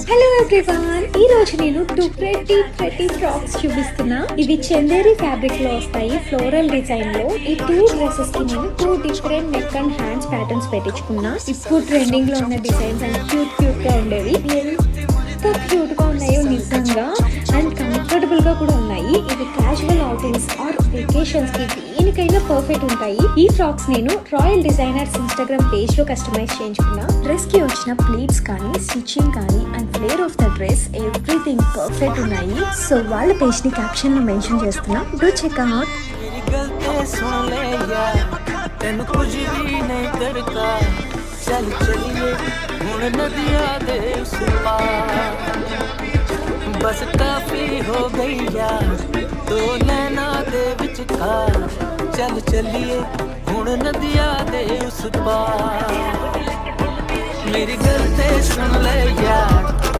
Hello everyone, ఈ రోజు నేను టూ ప్రెటీ ఫ్రాక్స్ చూపిస్తున్నా. ఇవి చందేరి ఫ్యాబ్రిక్ లో వస్తాయి, ఫ్లోరల్ డిజైన్ లో. ఈ టూ డ్రెస్సెస్ కి నేను two different neck and hands patterns పెట్టించుకున్నా. ఇప్పుడు ట్రెండింగ్ లో ఉన్న డిజైన్స్ అండ్ క్యూట్ గా ఉండేవి. ఎంత క్యూట్ గా ఉన్నాయో నిజంగా, అండ్ కంఫర్టబుల్ గా కూడా ఉన్నాయి. ఇవి క్యాజువల్ అవుటింగ్స్ ఆర్ వెకేషన్స్ కి దేనికైనా పర్ఫెక్ట్ ఉంటాయి. ఈ ఫ్రాక్స్ నేను రాయల్ డిజైనర్స్ ఇన్స్టాగ్రామ్ పేజ్ లో కస్టమైజ్ చేయించుకున్నా. డ్రెస్ కి వచ్చిన ప్లీట్స్ కానీ, స్టిచ్చింగ్ కానీ and flare of the dress everything perfect ఉన్నాయి. సో వాళ్ళ పేజ్ ని క్యాప్షన్ లో మెన్షన్ చేస్తున్నా. Do check out. चल चलिए हुण नदिया दे उस पार, बस काफी हो गई यार दो नैना दे विचकार। चल चलिए हुण नदिया दे उस पार, मेरी गल ते सुन ले यार।